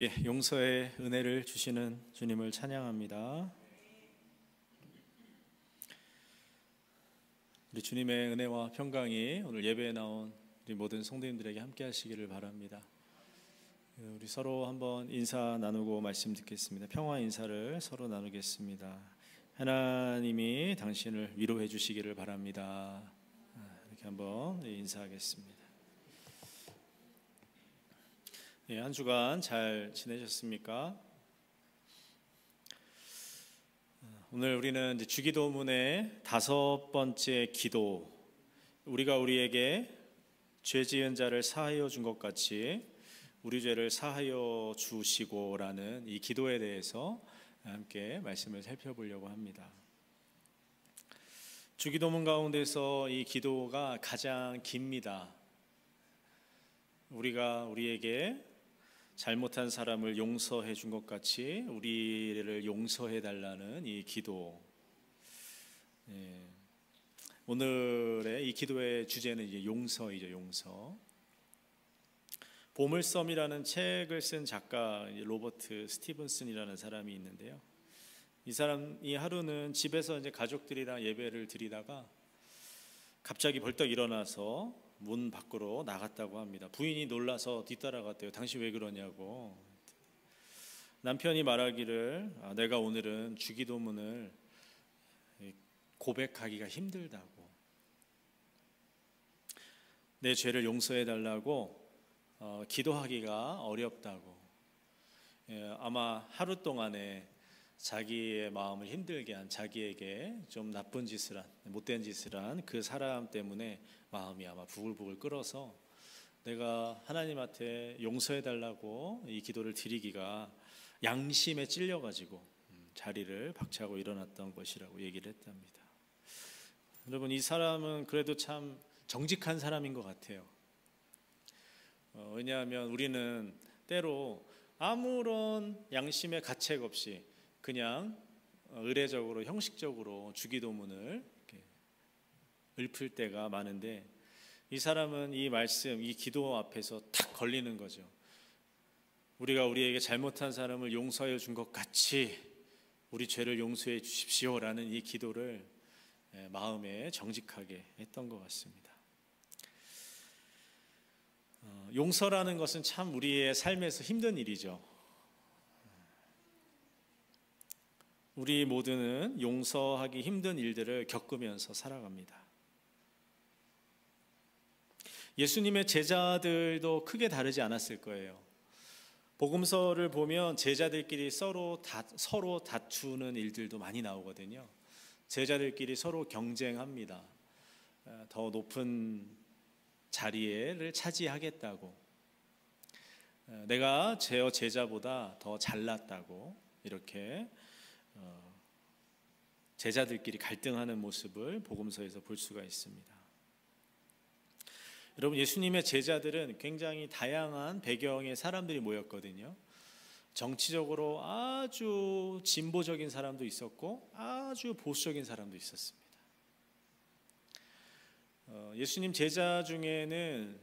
용서의 은혜를 주시는 주님을 찬양합니다. 우리 주님의 은혜와 평강이 오늘 예배에 나온 우리 모든 성도님들에게 함께 하시기를 바랍니다. 우리 서로 한번 인사 나누고 말씀 듣겠습니다. 평화 인사를 서로 나누겠습니다. 하나님이 당신을 위로해 주시기를 바랍니다. 이렇게 한번 인사하겠습니다. 한 주간 잘 지내셨습니까? 오늘 우리는 이제 주기도문의 5번째 기도, 우리가 우리에게 죄 지은 자를 사하여 준 것 같이 우리 죄를 사하여 주시고라는 이 기도에 대해서 함께 말씀을 살펴보려고 합니다. 주기도문 가운데서 이 기도가 가장 깁니다. 우리가 우리에게 잘못한 사람을 용서해 준 것 같이 우리를 용서해 달라는 이 기도. 오늘의 이 기도의 주제는 이제 용서이죠, 용서. 보물섬이라는 책을 쓴 작가 로버트 스티븐슨이라는 사람이 있는데요. 이 사람이 하루는 집에서 이제 가족들이랑 예배를 드리다가 갑자기 벌떡 일어나서 문 밖으로 나갔다고 합니다. 부인이 놀라서 뒤따라갔대요. 당신 왜 그러냐고. 남편이 말하기를 내가 오늘은 주기도문을 고백하기가 힘들다고, 내 죄를 용서해 달라고 기도하기가 어렵다고, 아마 하루 동안에 자기의 마음을 힘들게 한, 자기에게 좀 나쁜 짓을 한, 못된 짓을 한 그 사람 때문에 마음이 아마 부글부글 끓어서 내가 하나님한테 용서해 달라고 이 기도를 드리기가 양심에 찔려가지고 자리를 박차고 일어났던 것이라고 얘기를 했답니다. 여러분, 이 사람은 그래도 참 정직한 사람인 것 같아요. 왜냐하면 우리는 때로 아무런 양심의 가책 없이 그냥 의례적으로, 형식적으로 주기도문을 이렇게 읊을 때가 많은데, 이 사람은 이 말씀, 이 기도 앞에서 탁 걸리는 거죠. 우리가 우리에게 잘못한 사람을 용서해 준 것 같이 우리 죄를 용서해 주십시오라는 이 기도를 마음에 정직하게 했던 것 같습니다. 용서라는 것은 참 우리의 삶에서 힘든 일이죠. 우리 모두는 용서하기 힘든 일들을 겪으면서 살아갑니다. 예수님의 제자들도 크게 다르지 않았을 거예요. 복음서를 보면 제자들끼리 서로 다투는 일들도 많이 나오거든요. 제자들끼리 서로 경쟁합니다. 더 높은 자리를 차지하겠다고, 내가 제 제자보다 더 잘났다고, 이렇게 제자들끼리 갈등하는 모습을 복음서에서 볼 수가 있습니다. 여러분, 예수님의 제자들은 굉장히 다양한 배경의 사람들이 모였거든요. 정치적으로 아주 진보적인 사람도 있었고 아주 보수적인 사람도 있었습니다. 예수님 제자 중에는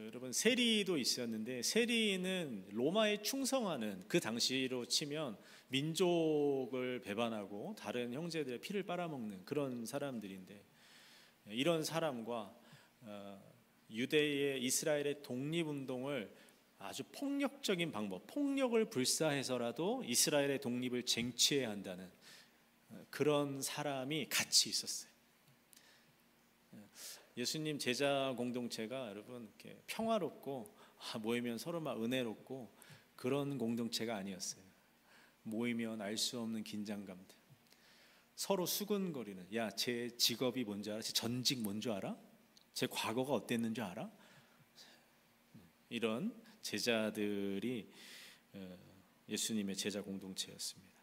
여러분 세리도 있었는데, 세리는 로마에 충성하는, 그 당시로 치면 민족을 배반하고 다른 형제들의 피를 빨아먹는 그런 사람들인데, 이런 사람과 유대의 이스라엘의 독립운동을 아주 폭력적인 방법, 폭력을 불사해서라도 이스라엘의 독립을 쟁취해야 한다는 그런 사람이 같이 있었어요. 예수님 제자 공동체가 여러분 이렇게 평화롭고 모이면 서로 막 은혜롭고 그런 공동체가 아니었어요. 모이면 알 수 없는 긴장감들, 서로 수근거리는, 야, 제 직업이 뭔지 알아? 제 전직 뭔지 알아? 제 과거가 어땠는 줄 알아? 이런 제자들이 예수님의 제자 공동체였습니다.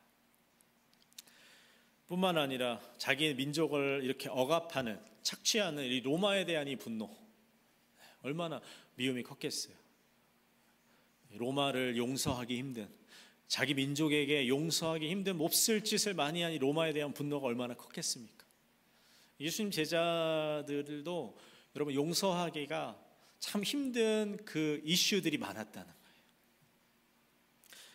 뿐만 아니라 자기 민족을 이렇게 억압하는, 착취하는 이 로마에 대한 이 분노, 얼마나 미움이 컸겠어요. 로마를 용서하기 힘든, 자기 민족에게 용서하기 힘든 몹쓸 짓을 많이 한 이 로마에 대한 분노가 얼마나 컸겠습니까? 예수님 제자들도 여러분 용서하기가 참 힘든 그 이슈들이 많았다는 거예요.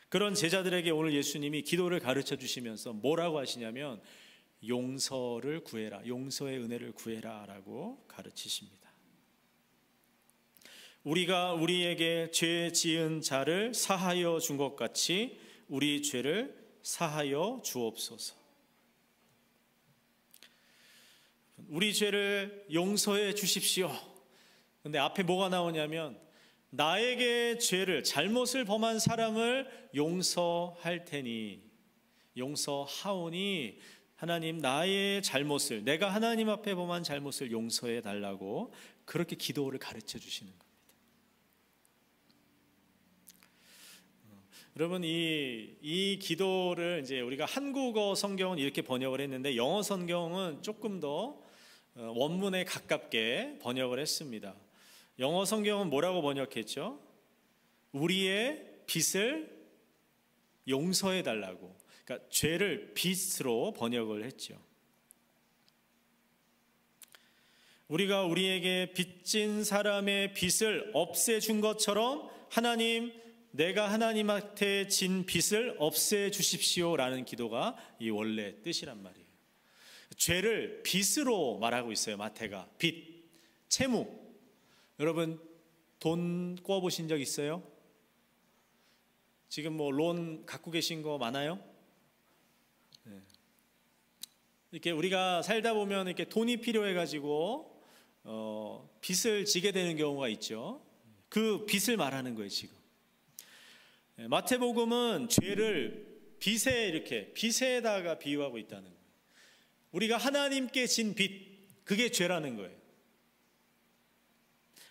그런 제자들에게 오늘 예수님이 기도를 가르쳐 주시면서 뭐라고 하시냐면 용서를 구해라, 용서의 은혜를 구해라 라고 가르치십니다. 우리가 우리에게 죄 지은 자를 사하여 준 것 같이 우리 죄를 사하여 주옵소서. 우리 죄를 용서해 주십시오. 근데 앞에 뭐가 나오냐면 나에게 죄를, 잘못을 범한 사람을 용서할 테니, 용서하오니 하나님 나의 잘못을, 내가 하나님 앞에 범한 잘못을 용서해 달라고 그렇게 기도를 가르쳐 주시는 겁니다. 여러분, 이 기도를 이제 우리가 한국어 성경은 이렇게 번역을 했는데 영어 성경은 조금 더 원문에 가깝게 번역을 했습니다. 영어 성경은 뭐라고 번역했죠? 우리의 빚을 용서해 달라고. 그러니까 죄를 빚으로 번역을 했죠. 우리가 우리에게 빚진 사람의 빚을 없애준 것처럼 하나님, 내가 하나님한테 진 빚을 없애 주십시오라는 기도가 이 원래 뜻이란 말이에요. 죄를 빚으로 말하고 있어요. 마태가 빚, 채무. 여러분 돈 꿔보신 적 있어요? 지금 뭐 론 갖고 계신 거 많아요? 네. 이렇게 우리가 살다 보면 이렇게 돈이 필요해가지고 빚을 지게 되는 경우가 있죠. 그 빚을 말하는 거예요 지금. 마태복음은 죄를 빚에 이렇게 빚에다가 비유하고 있다는 거예요. 우리가 하나님께 진 빚, 그게 죄라는 거예요.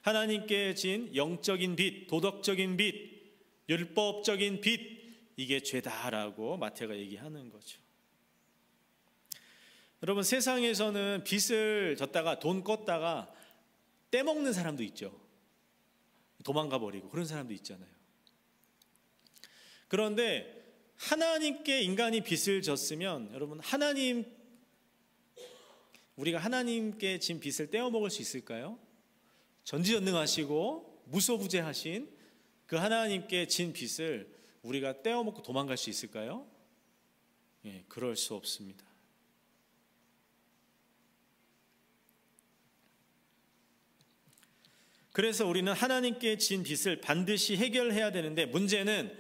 하나님께 진 영적인 빚, 도덕적인 빚, 율법적인 빚, 이게 죄다라고 마태가 얘기하는 거죠. 여러분 세상에서는 빚을 졌다가 돈 껐다가 떼먹는 사람도 있죠. 도망가 버리고 그런 사람도 있잖아요. 그런데 하나님께 인간이 빚을 졌으면 여러분 우리가 하나님께 진 빚을 떼어먹을 수 있을까요? 전지전능하시고 무소부재하신 그 하나님께 진 빚을 우리가 떼어먹고 도망갈 수 있을까요? 예, 그럴 수 없습니다. 그래서 우리는 하나님께 진 빚을 반드시 해결해야 되는데 문제는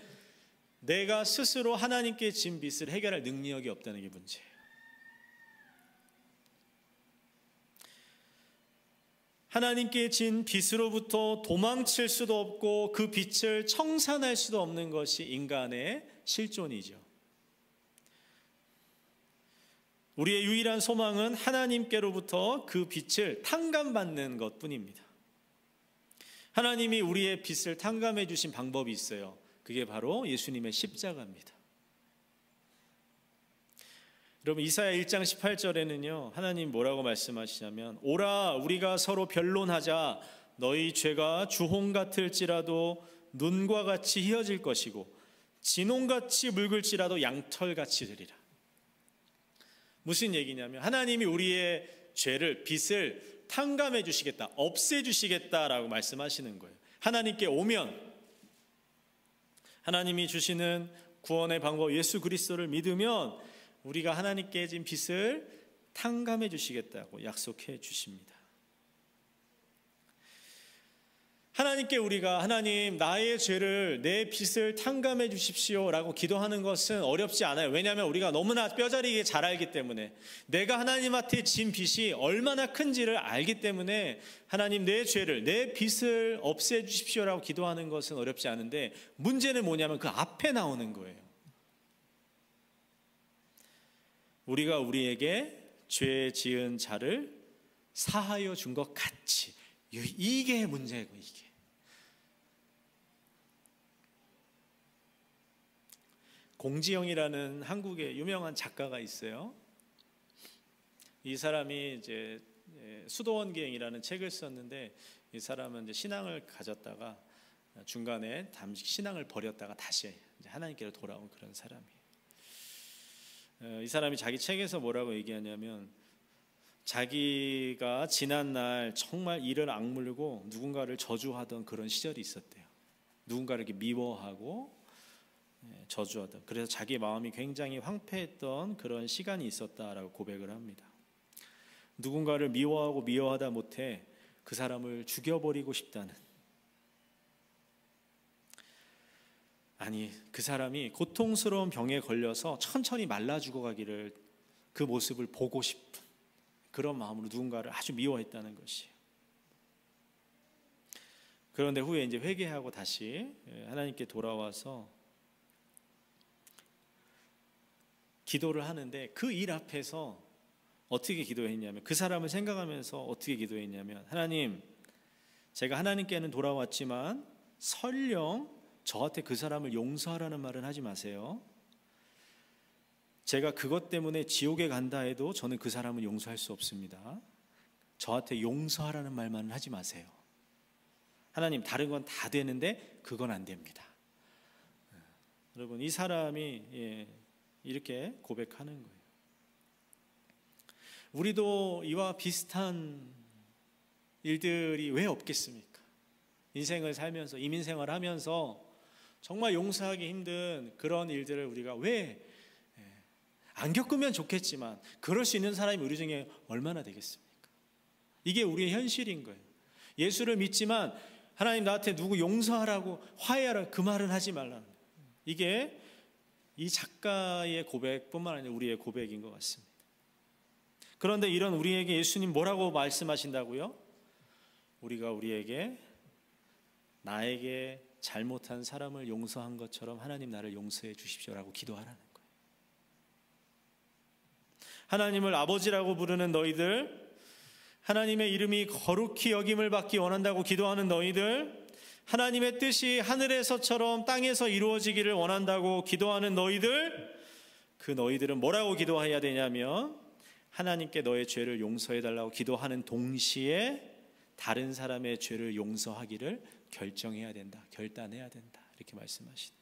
내가 스스로 하나님께 진 빚을 해결할 능력이 없다는 게 문제예요. 하나님께 진 빚으로부터 도망칠 수도 없고 그 빚을 청산할 수도 없는 것이 인간의 실존이죠. 우리의 유일한 소망은 하나님께로부터 그 빚을 탕감받는 것뿐입니다. 하나님이 우리의 빚을 탕감해 주신 방법이 있어요. 그게 바로 예수님의 십자가입니다. 여러분 이사야 1장 18절에는요 하나님 뭐라고 말씀하시냐면 오라 우리가 서로 변론하자 너희 죄가 주홍 같을지라도 눈과 같이 희어질 것이고 진홍같이 묽을지라도 양털같이 되리라. 무슨 얘기냐면 하나님이 우리의 죄를 빚을 탕감해 주시겠다, 없애 주시겠다라고 말씀하시는 거예요. 하나님께 오면 하나님이 주시는 구원의 방법 예수 그리스도를 믿으면 우리가 하나님께 진 빚을 탕감해 주시겠다고 약속해 주십니다. 하나님께 우리가 하나님 나의 죄를 내 빚을 탕감해 주십시오라고 기도하는 것은 어렵지 않아요. 왜냐하면 우리가 너무나 뼈저리게 잘 알기 때문에 내가 하나님한테 진 빚이 얼마나 큰지를 알기 때문에 하나님 내 죄를 내 빚을 없애 주십시오라고 기도하는 것은 어렵지 않은데 문제는 뭐냐면 그 앞에 나오는 거예요. 우리가 우리에게 죄 지은 자를 사하여 준 것 같이 이게 문제고 이게. 공지영이라는 한국의 유명한 작가가 있어요. 이 사람이 이제 수도원기행이라는 책을 썼는데 이 사람은 이제 신앙을 가졌다가 중간에 잠시 신앙을 버렸다가 다시 이제 하나님께로 돌아온 그런 사람이에요. 이 사람이 자기 책에서 뭐라고 얘기하냐면 자기가 지난날 정말 이를 악물고 누군가를 저주하던 그런 시절이 있었대요. 누군가를 이렇게 미워하고 저주하다. 그래서 자기 마음이 굉장히 황폐했던 그런 시간이 있었다라고 고백을 합니다. 누군가를 미워하고 미워하다 못해 그 사람을 죽여버리고 싶다는, 아니 그 사람이 고통스러운 병에 걸려서 천천히 말라 죽어가기를, 그 모습을 보고 싶은 그런 마음으로 누군가를 아주 미워했다는 것이에요. 그런데 후에 이제 회개하고 다시 하나님께 돌아와서 기도를 하는데, 그 일 앞에서 어떻게 기도했냐면, 그 사람을 생각하면서 어떻게 기도했냐면, 하나님, 제가 하나님께는 돌아왔지만 설령 저한테 그 사람을 용서하라는 말은 하지 마세요. 제가 그것 때문에 지옥에 간다 해도 저는 그 사람을 용서할 수 없습니다. 저한테 용서하라는 말만은 하지 마세요. 하나님, 다른 건 다 되는데 그건 안 됩니다. 여러분, 이 사람이 이렇게 고백하는 거예요. 우리도 이와 비슷한 일들이 왜 없겠습니까? 인생을 살면서, 이민생활을 하면서 정말 용서하기 힘든 그런 일들을 우리가 왜 안 겪으면 좋겠지만 그럴 수 있는 사람이 우리 중에 얼마나 되겠습니까? 이게 우리의 현실인 거예요. 예수를 믿지만 하나님, 나한테 누구 용서하라고, 화해하라고 그 말은 하지 말라는 거예요. 이게 이 작가의 고백뿐만 아니라 우리의 고백인 것 같습니다. 그런데 이런 우리에게 예수님 뭐라고 말씀하신다고요? 우리가 우리에게, 나에게 잘못한 사람을 용서한 것처럼 하나님 나를 용서해 주십시오라고 기도하라는 거예요. 하나님을 아버지라고 부르는 너희들, 하나님의 이름이 거룩히 여김을 받기 원한다고 기도하는 너희들, 하나님의 뜻이 하늘에서처럼 땅에서 이루어지기를 원한다고 기도하는 너희들, 그 너희들은 뭐라고 기도해야 되냐면, 하나님께 너의 죄를 용서해 달라고 기도하는 동시에 다른 사람의 죄를 용서하기를 결정해야 된다, 결단해야 된다, 이렇게 말씀하시네요.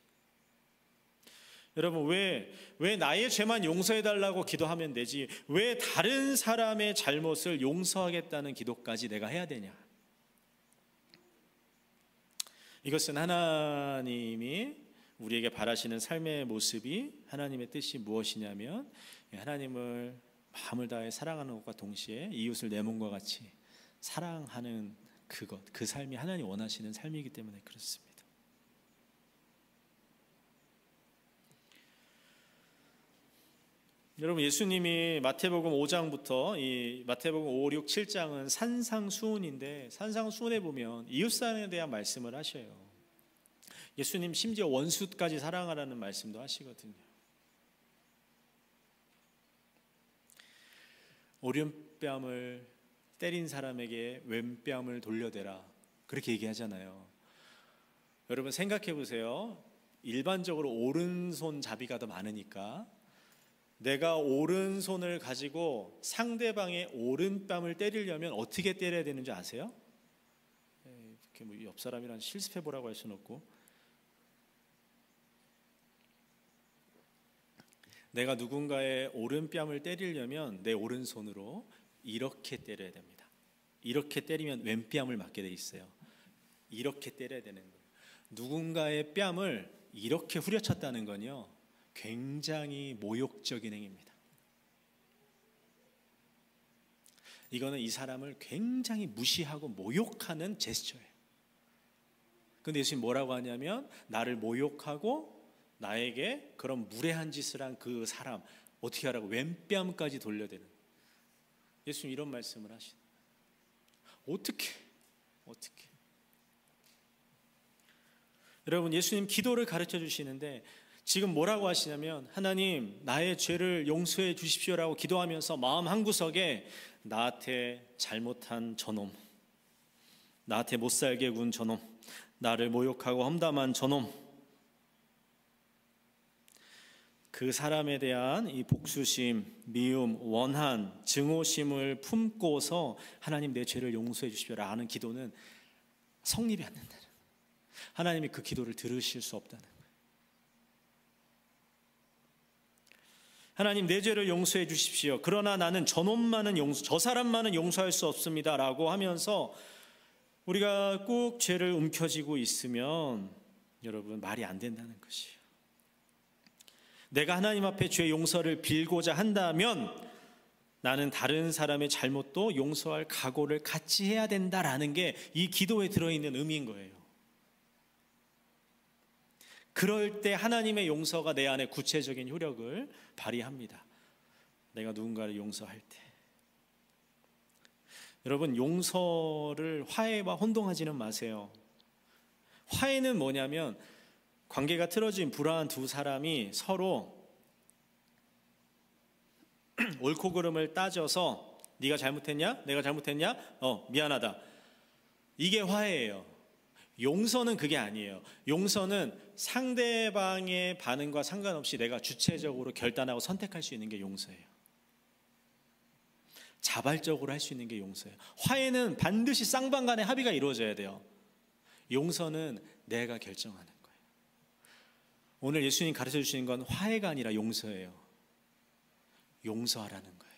여러분, 왜 나의 죄만 용서해 달라고 기도하면 되지, 왜 다른 사람의 잘못을 용서하겠다는 기도까지 내가 해야 되냐? 이것은 하나님이 우리에게 바라시는 삶의 모습이, 하나님의 뜻이 무엇이냐면, 하나님을 마음을 다해 사랑하는 것과 동시에 이웃을 내 몸과 같이 사랑하는 그것, 그 삶이 하나님 원하시는 삶이기 때문에 그렇습니다. 여러분, 예수님이 마태복음 5장부터 이 마태복음 5, 6, 7장은 산상수훈인데, 산상수훈에 보면 이웃사랑에 대한 말씀을 하셔요. 예수님 심지어 원수까지 사랑하라는 말씀도 하시거든요. 오른뺨을 때린 사람에게 왼뺨을 돌려대라, 그렇게 얘기하잖아요. 여러분 생각해 보세요. 일반적으로 오른손 자비가 더 많으니까 내가 오른손을 가지고 상대방의 오른뺨을 때리려면 어떻게 때려야 되는지 아세요? 이렇게 뭐 옆 사람이랑 실습해 보라고 할 수는 없고, 내가 누군가의 오른뺨을 때리려면 내 오른손으로 이렇게 때려야 됩니다. 이렇게 때리면 왼뺨을 맞게 돼 있어요. 이렇게 때려야 되는 거예요. 누군가의 뺨을 이렇게 후려쳤다는 건요, 굉장히 모욕적인 행위입니다. 이거는 이 사람을 굉장히 무시하고 모욕하는 제스처예요. 근데 예수님 뭐라고 하냐면, 나를 모욕하고 나에게 그런 무례한 짓을 한 그 사람 어떻게 하라고? 왼뺨까지 돌려대는. 예수님 이런 말씀을 하시는. 어떻게? 여러분, 예수님 기도를 가르쳐 주시는데 지금 뭐라고 하시냐면, 하나님 나의 죄를 용서해 주십시오라고 기도하면서 마음 한구석에 나한테 잘못한 저놈, 나한테 못살게 군 저놈, 나를 모욕하고 험담한 저놈, 그 사람에 대한 이 복수심, 미움, 원한, 증오심을 품고서 하나님 내 죄를 용서해 주십시오라는 기도는 성립이 안 된다. 하나님이 그 기도를 들으실 수 없다는 거예요. 하나님 내 죄를 용서해 주십시오. 그러나 나는 저 사람만은 용서할 수 없습니다 라고 하면서 우리가 꼭 죄를 움켜쥐고 있으면 여러분 말이 안 된다는 것이에요. 내가 하나님 앞에 죄 용서를 빌고자 한다면 나는 다른 사람의 잘못도 용서할 각오를 같이 해야 된다라는 게 이 기도에 들어있는 의미인 거예요. 그럴 때 하나님의 용서가 내 안에 구체적인 효력을 발휘합니다. 내가 누군가를 용서할 때. 여러분, 용서를 화해와 혼동하지는 마세요. 화해는 뭐냐면 관계가 틀어진 불화한 두 사람이 서로 옳고 그름을 따져서 네가 잘못했냐? 내가 잘못했냐? 미안하다. 이게 화해예요. 용서는 그게 아니에요. 용서는 상대방의 반응과 상관없이 내가 주체적으로 결단하고 선택할 수 있는 게 용서예요. 자발적으로 할 수 있는 게 용서예요. 화해는 반드시 쌍방 간의 합의가 이루어져야 돼요. 용서는 내가 결정하는 거예요. 오늘 예수님 가르쳐 주시는 건 화해가 아니라 용서예요. 용서하라는 거예요.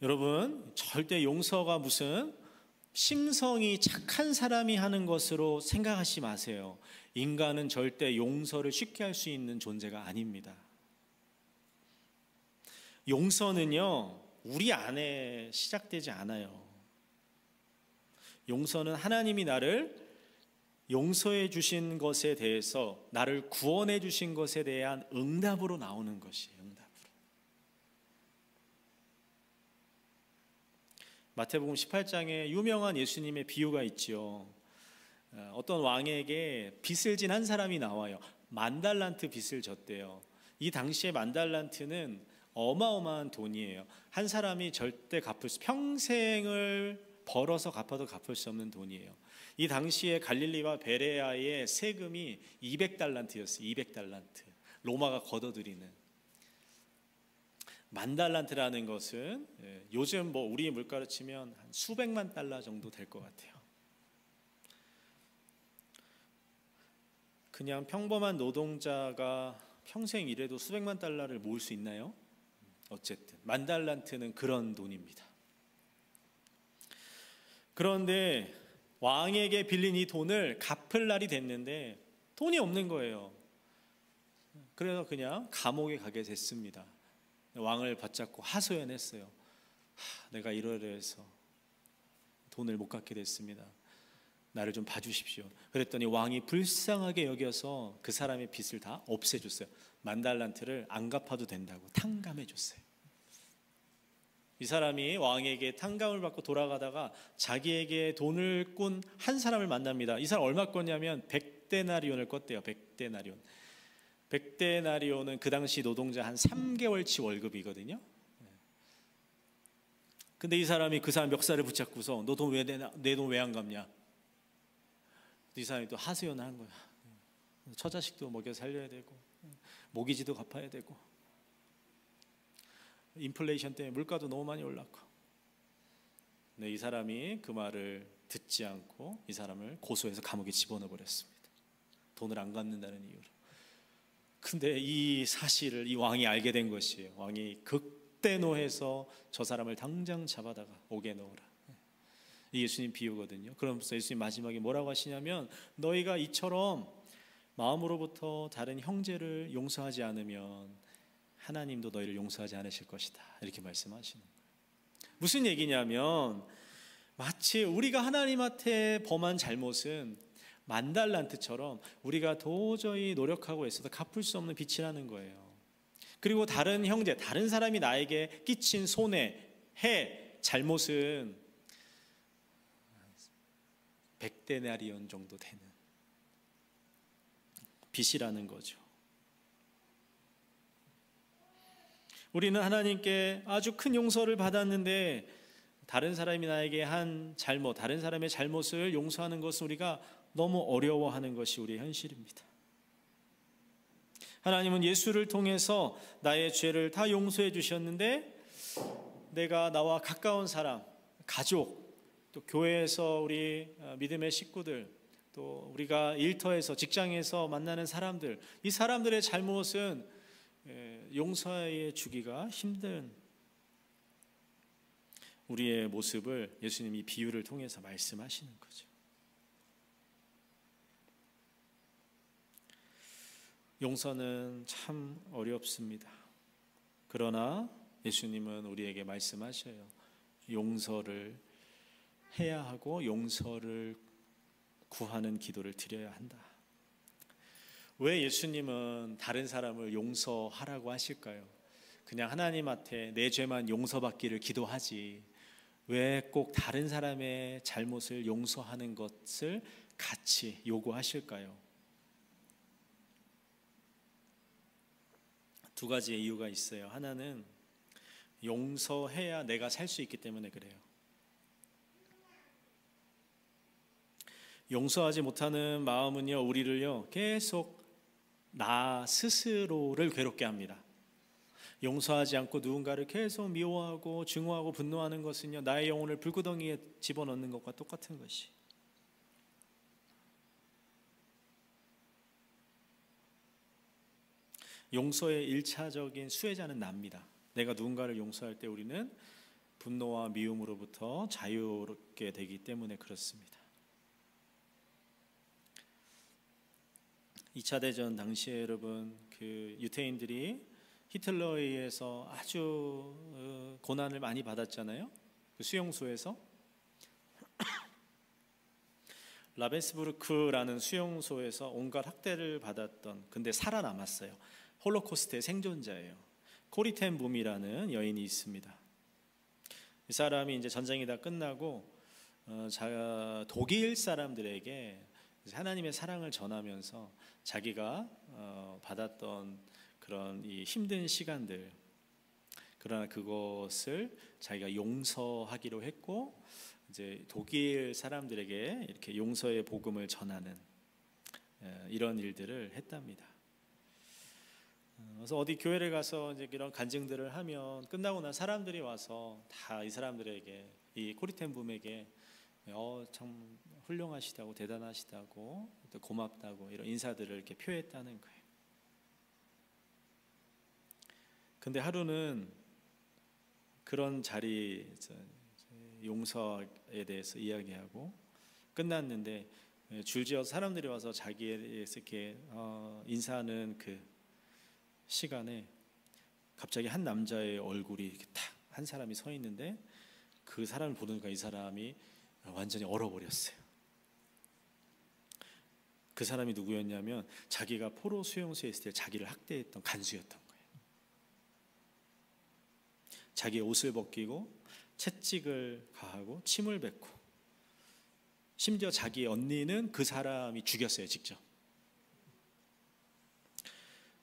여러분, 절대 용서가 무슨 심성이 착한 사람이 하는 것으로 생각하지 마세요. 인간은 절대 용서를 쉽게 할 수 있는 존재가 아닙니다. 용서는요, 우리 안에 시작되지 않아요. 용서는 하나님이 나를 용서해 주신 것에 대해서, 나를 구원해 주신 것에 대한 응답으로 나오는 것이에요. 응답으로. 마태복음 18장에 유명한 예수님의 비유가 있죠. 어떤 왕에게 빚을 진 한 사람이 나와요. 10,000달란트 빚을 졌대요. 이 당시에 10,000달란트는 어마어마한 돈이에요. 한 사람이 절대 평생을 벌어서 갚아도 갚을 수 없는 돈이에요. 이 당시에 갈릴리와 베레아의 세금이 200달란트였어요. 200달란트. 로마가 걷어들이는. 10,000달란트라는 것은 요즘 우리 물가로 치면 한 수백만 달러 정도 될 것 같아요. 그냥 평범한 노동자가 평생 일해도 수백만 달러를 모을 수 있나요? 어쨌든 10,000달란트는 그런 돈입니다. 그런데 왕에게 빌린 이 돈을 갚을 날이 됐는데 돈이 없는 거예요. 그래서 그냥 감옥에 가게 됐습니다. 왕을 붙잡고 하소연했어요. 내가 이러해서 돈을 못 갚게 됐습니다. 나를 좀 봐주십시오. 그랬더니 왕이 불쌍하게 여겨서 그 사람의 빚을 다 없애줬어요. 10,000달란트를 안 갚아도 된다고 탕감해줬어요. 이 사람이 왕에게 탕감을 받고 돌아가다가 자기에게 돈을 꾼 한 사람을 만납니다. 이 사람 얼마 꿨냐면 100데나리온을 꿨대요. 100데나리온. 100데나리온은 그 당시 노동자 한 3개월치 월급이거든요. 근데 이 사람이 그 사람 멱살을 붙잡고서 너 돈 왜 내 돈 왜 안 갚냐? 이 사람이 또 하소연을 한 거야. 처자식도 먹여 살려야 되고 모기지도 갚아야 되고 인플레이션 때문에 물가도 너무 많이 올랐고. 네, 이 사람이 그 말을 듣지 않고 이 사람을 고소해서 감옥에 집어넣어 버렸습니다. 돈을 안 갚는다는 이유로. 근데 이 사실을 이 왕이 알게 된 것이에요. 왕이 극대노해서 저 사람을 당장 잡아다가 옥에 넣으라. 이 예수님 비유거든요. 그러면서 예수님 마지막에 뭐라고 하시냐면 너희가 이처럼 마음으로부터 다른 형제를 용서하지 않으면 하나님도 너희를 용서하지 않으실 것이다. 이렇게 말씀하시는 거예요. 무슨 얘기냐면 마치 우리가 하나님한테 범한 잘못은 10,000달란트처럼 우리가 도저히 노력하고 있어도 갚을 수 없는 빚이라는 거예요. 그리고 다른 형제, 다른 사람이 나에게 끼친 손해, 잘못은 100데나리온 정도 되는 빚이라는 거죠. 우리는 하나님께 아주 큰 용서를 받았는데 다른 사람이 나에게 한 잘못, 다른 사람의 잘못을 용서하는 것은 우리가 너무 어려워하는 것이 우리의 현실입니다. 하나님은 예수를 통해서 나의 죄를 다 용서해 주셨는데 내가 나와 가까운 사람, 가족, 또 교회에서 우리 믿음의 식구들, 또 우리가 일터에서 직장에서 만나는 사람들, 이 사람들의 잘못은 용서해 주기가 힘든 우리의 모습을 예수님이 비유를 통해서 말씀하시는 거죠. 용서는 참 어렵습니다. 그러나 예수님은 우리에게 말씀하셔요. 용서를 해야 하고 용서를 구하는 기도를 드려야 한다. 왜 예수님은 다른 사람을 용서하라고 하실까요? 그냥 하나님한테 내 죄만 용서받기를 기도하지 왜 꼭 다른 사람의 잘못을 용서하는 것을 같이 요구하실까요? 두 가지의 이유가 있어요. 하나는 용서해야 내가 살 수 있기 때문에 그래요. 용서하지 못하는 마음은요, 우리를요 계속 나 스스로를 괴롭게 합니다. 용서하지 않고 누군가를 계속 미워하고 증오하고 분노하는 것은요, 나의 영혼을 불구덩이에 집어넣는 것과 똑같은 것이. 용서의 1차적인 수혜자는 납니다. 내가 누군가를 용서할 때 우리는 분노와 미움으로부터 자유롭게 되기 때문에 그렇습니다. 2차 대전 당시에 여러분 그 유태인들이 히틀러에 의해서 아주 고난을 많이 받았잖아요. 그 수용소에서 라벤스부르크라는 수용소에서 온갖 학대를 받았던, 근데 살아남았어요. 홀로코스트의 생존자예요. 코리 텐 붐이라는 여인이 있습니다. 이 사람이 이제 전쟁이 다 끝나고 독일 사람들에게 하나님의 사랑을 전하면서 자기가 받았던 그런 이 힘든 시간들, 그러나 그것을 자기가 용서하기로 했고 이제 독일 사람들에게 이렇게 용서의 복음을 전하는 이런 일들을 했답니다. 그래서 어디 교회를 가서 이제 이런 간증들을 하면 끝나고 난 사람들이 와서 다 이 사람들에게, 이 코리텐붐에게 참 훌륭하시다고, 대단하시다고, 또 고맙다고 이런 인사들을 이렇게 표했다는 거예요. 근데 하루는 그런 자리 용서에 대해서 이야기하고 끝났는데 줄지어 사람들이 와서 자기에 대해서 이렇게 인사하는 그 시간에 갑자기 한 남자의 얼굴이 이렇게 딱 한 사람이 서 있는데 그 사람을 보니까 이 사람이 완전히 얼어버렸어요. 그 사람이 누구였냐면 자기가 포로 수용소에 있을 때 자기를 학대했던 간수였던 거예요. 자기의 옷을 벗기고 채찍을 가하고 침을 뱉고 심지어 자기의 언니는 그 사람이 죽였어요, 직접.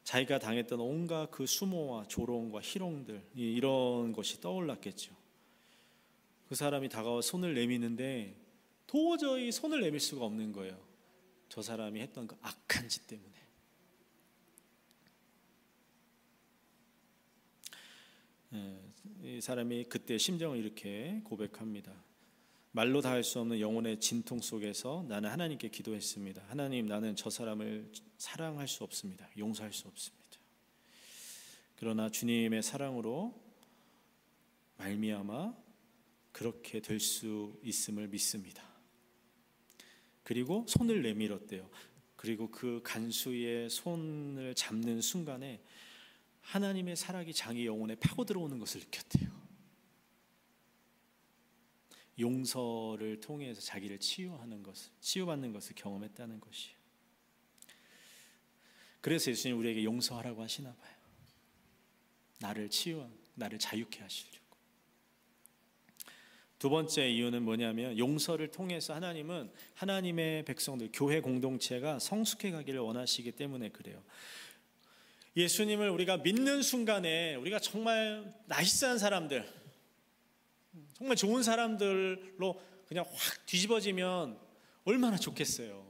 자기가 당했던 온갖 그 수모와 조롱과 희롱들, 이런 것이 떠올랐겠죠. 그 사람이 다가와 손을 내미는데 도저히 손을 내밀 수가 없는 거예요. 저 사람이 했던 그 악한 짓 때문에. 이 사람이 그때 심정을 이렇게 고백합니다. 말로 다 할 수 없는 영혼의 진통 속에서 나는 하나님께 기도했습니다. 하나님, 나는 저 사람을 사랑할 수 없습니다. 용서할 수 없습니다. 그러나 주님의 사랑으로 말미암아 그렇게 될 수 있음을 믿습니다. 그리고 손을 내밀었대요. 그리고 그 간수의 손을 잡는 순간에 하나님의 사랑이 자기 영혼에 파고 들어오는 것을 느꼈대요. 용서를 통해서 자기를 치유받는 것을 경험했다는 것이에요. 그래서 예수님 우리에게 용서하라고 하시나 봐요. 나를 자유케 하시려고. 두 번째 이유는 뭐냐면 용서를 통해서 하나님은 하나님의 백성들, 교회 공동체가 성숙해 가기를 원하시기 때문에 그래요. 예수님을 우리가 믿는 순간에 우리가 정말 나이스한 사람들, 정말 좋은 사람들로 그냥 확 뒤집어지면 얼마나 좋겠어요.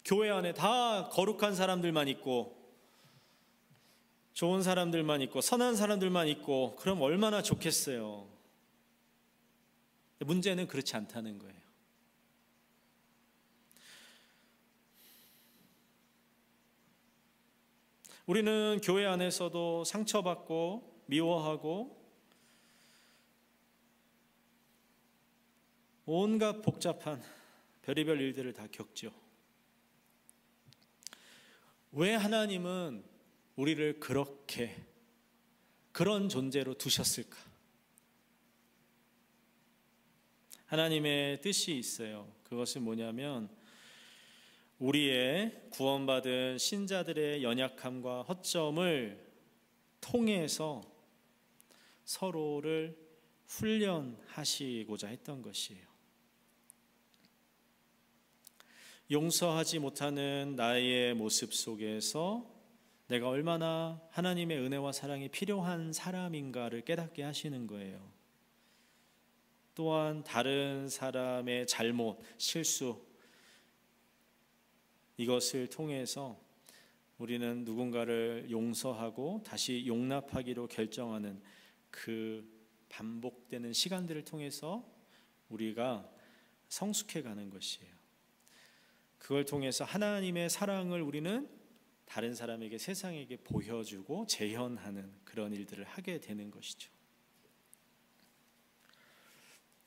교회 안에 다 거룩한 사람들만 있고 좋은 사람들만 있고 선한 사람들만 있고 그럼 얼마나 좋겠어요. 문제는 그렇지 않다는 거예요. 우리는 교회 안에서도 상처받고 미워하고 온갖 복잡한 별의별 일들을 다 겪죠. 왜 하나님은 우리를 그런 존재로 두셨을까? 하나님의 뜻이 있어요. 그것은 뭐냐면 우리의 구원받은 신자들의 연약함과 허점을 통해서 서로를 훈련하시고자 했던 것이에요. 용서하지 못하는 나의 모습 속에서 내가 얼마나 하나님의 은혜와 사랑이 필요한 사람인가를 깨닫게 하시는 거예요. 또한 다른 사람의 잘못, 실수, 이것을 통해서 우리는 누군가를 용서하고 다시 용납하기로 결정하는 그 반복되는 시간들을 통해서 우리가 성숙해 가는 것이에요. 그걸 통해서 하나님의 사랑을 우리는 다른 사람에게, 세상에게 보여주고 재현하는 그런 일들을 하게 되는 것이죠.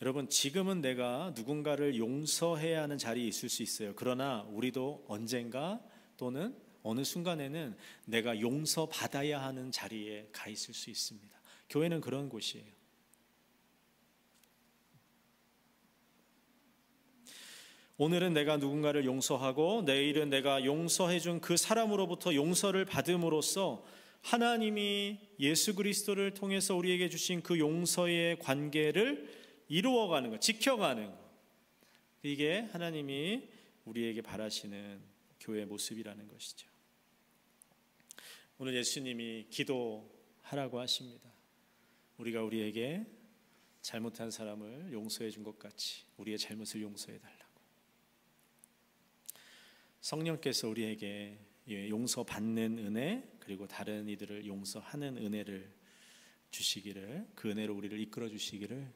여러분, 지금은 내가 누군가를 용서해야 하는 자리에 있을 수 있어요. 그러나 우리도 언젠가 또는 어느 순간에는 내가 용서받아야 하는 자리에 가 있을 수 있습니다. 교회는 그런 곳이에요. 오늘은 내가 누군가를 용서하고 내일은 내가 용서해준 그 사람으로부터 용서를 받음으로써 하나님이 예수 그리스도를 통해서 우리에게 주신 그 용서의 관계를 이루어가는 것, 지켜가는 것. 이게 하나님이 우리에게 바라시는 교회의 모습이라는 것이죠. 오늘 예수님이 기도하라고 하십니다. 우리가 우리에게 잘못한 사람을 용서해 준 것 같이 우리의 잘못을 용서해 달라고. 성령께서 우리에게 용서받는 은혜, 그리고 다른 이들을 용서하는 은혜를 주시기를, 그 은혜로 우리를 이끌어 주시기를